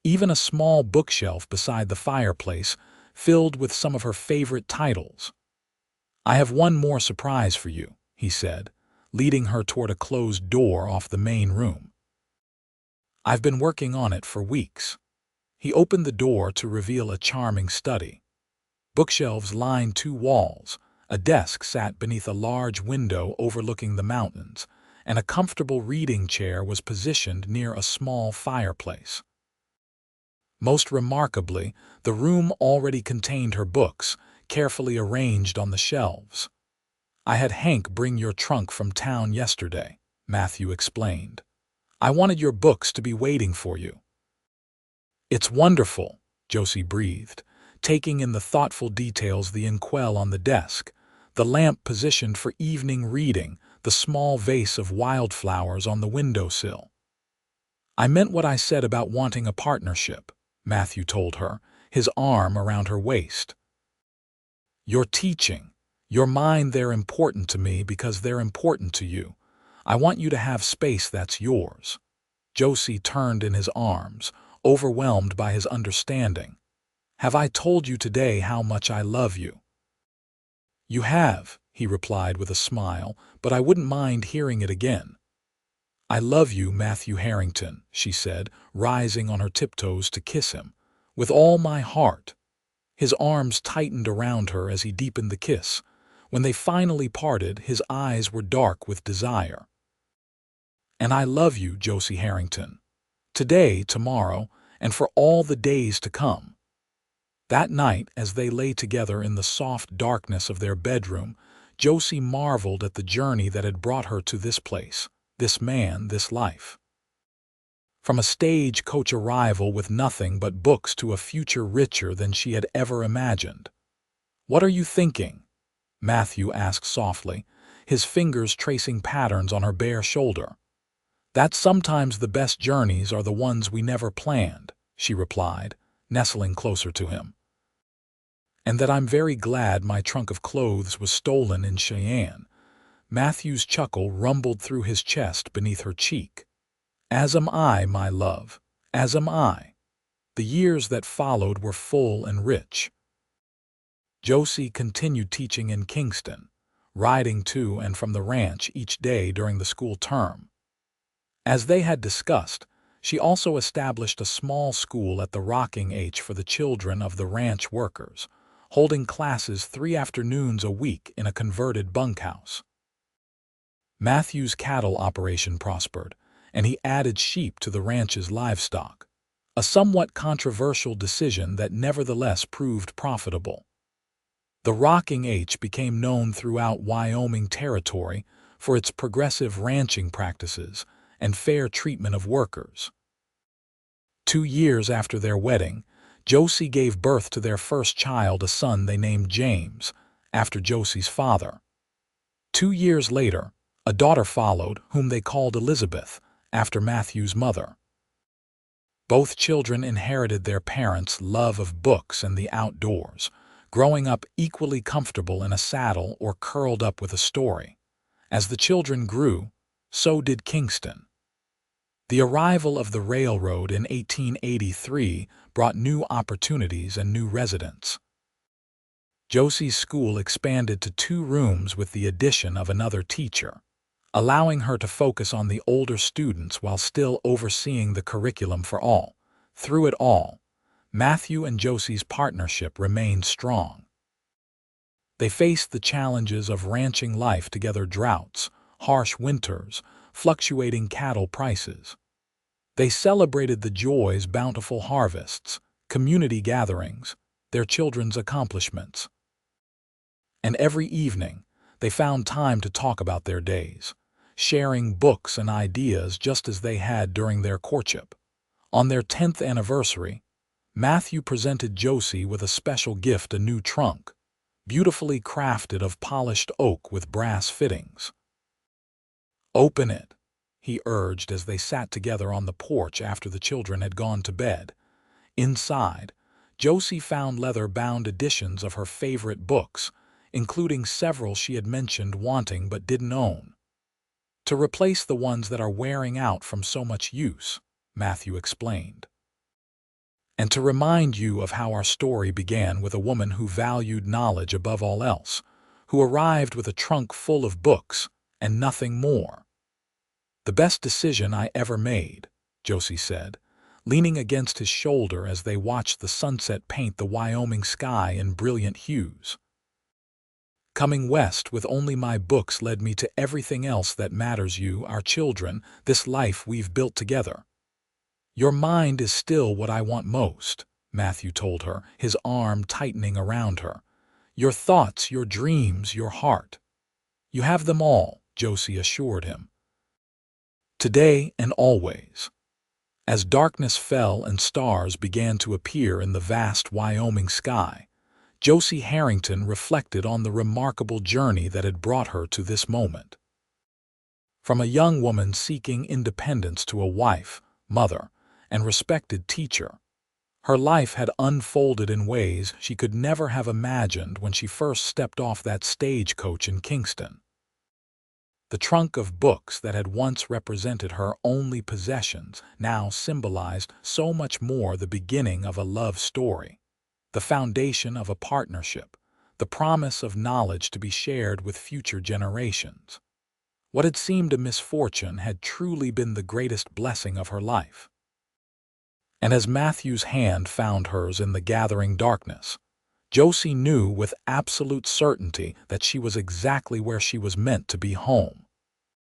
even a small bookshelf beside the fireplace filled with some of her favorite titles. "I have one more surprise for you," he said, leading her toward a closed door off the main room. "I've been working on it for weeks." He opened the door to reveal a charming study. Bookshelves lined two walls, a desk sat beneath a large window overlooking the mountains, and a comfortable reading chair was positioned near a small fireplace. Most remarkably, the room already contained her books, carefully arranged on the shelves. "I had Hank bring your trunk from town yesterday," Matthew explained. "I wanted your books to be waiting for you." "It's wonderful," Josie breathed, taking in the thoughtful details: the inkwell on the desk, the lamp positioned for evening reading, the small vase of wildflowers on the windowsill. "I meant what I said about wanting a partnership," Matthew told her, his arm around her waist. "Your teaching, your mind, they're important to me because they're important to you. I want you to have space that's yours." Josie turned in his arms, overwhelmed by his understanding. "Have I told you today how much I love you?" "You have," he replied with a smile, "but I wouldn't mind hearing it again." "I love you, Matthew Harrington," she said, rising on her tiptoes to kiss him. "With all my heart." His arms tightened around her as he deepened the kiss. When they finally parted, his eyes were dark with desire. "And I love you, Josie Harrington. Today, tomorrow, and for all the days to come." That night, as they lay together in the soft darkness of their bedroom, Josie marveled at the journey that had brought her to this place, this man, this life. From a stagecoach arrival with nothing but books to a future richer than she had ever imagined. "What are you thinking?" Matthew asked softly, his fingers tracing patterns on her bare shoulder. "That sometimes the best journeys are the ones we never planned," she replied, nestling closer to him. "And that I'm very glad my trunk of clothes was stolen in Cheyenne." Matthew's chuckle rumbled through his chest beneath her cheek. "As am I, my love, as am I." The years that followed were full and rich. Josie continued teaching in Kingston, riding to and from the ranch each day during the school term. As they had discussed, she also established a small school at the Rocking H for the children of the ranch workers, holding classes 3 afternoons a week in a converted bunkhouse. Matthew's cattle operation prospered, and he added sheep to the ranch's livestock, a somewhat controversial decision that nevertheless proved profitable. The Rocking H became known throughout Wyoming territory for its progressive ranching practices and fair treatment of workers. 2 years after their wedding, Josie gave birth to their first child, a son they named James, after Josie's father. 2 years later, a daughter followed, whom they called Elizabeth, after Matthew's mother. Both children inherited their parents' love of books and the outdoors, growing up equally comfortable in a saddle or curled up with a story. As the children grew, so did Kingston. The arrival of the railroad in 1883 brought new opportunities and new residents. Josie's school expanded to 2 rooms with the addition of another teacher, allowing her to focus on the older students while still overseeing the curriculum for all. Through it all, Matthew and Josie's partnership remained strong. They faced the challenges of ranching life together: droughts, harsh winters, fluctuating cattle prices. They celebrated the joys, bountiful harvests, community gatherings, their children's accomplishments. And every evening, they found time to talk about their days, sharing books and ideas just as they had during their courtship. On their 10th anniversary, Matthew presented Josie with a special gift: a new trunk, beautifully crafted of polished oak with brass fittings. "Open it," he urged as they sat together on the porch after the children had gone to bed. Inside, Josie found leather-bound editions of her favorite books, including several she had mentioned wanting but didn't own. "To replace the ones that are wearing out from so much use," Matthew explained. "And to remind you of how our story began with a woman who valued knowledge above all else, who arrived with a trunk full of books and nothing more." "The best decision I ever made," Josie said, leaning against his shoulder as they watched the sunset paint the Wyoming sky in brilliant hues. "Coming west with only my books led me to everything else that matters: you, our children, this life we've built together." "Your mind is still what I want most," Matthew told her, his arm tightening around her. "Your thoughts, your dreams, your heart. You have them all," Josie assured him. "Today and always." As darkness fell and stars began to appear in the vast Wyoming sky, Josie Harrington reflected on the remarkable journey that had brought her to this moment. From a young woman seeking independence to a wife, mother, and respected teacher, her life had unfolded in ways she could never have imagined when she first stepped off that stagecoach in Kingston. The trunk of books that had once represented her only possessions now symbolized so much more: the beginning of a love story, the foundation of a partnership, the promise of knowledge to be shared with future generations. What had seemed a misfortune had truly been the greatest blessing of her life. And as Matthew's hand found hers in the gathering darkness, Josie knew with absolute certainty that she was exactly where she was meant to be: home.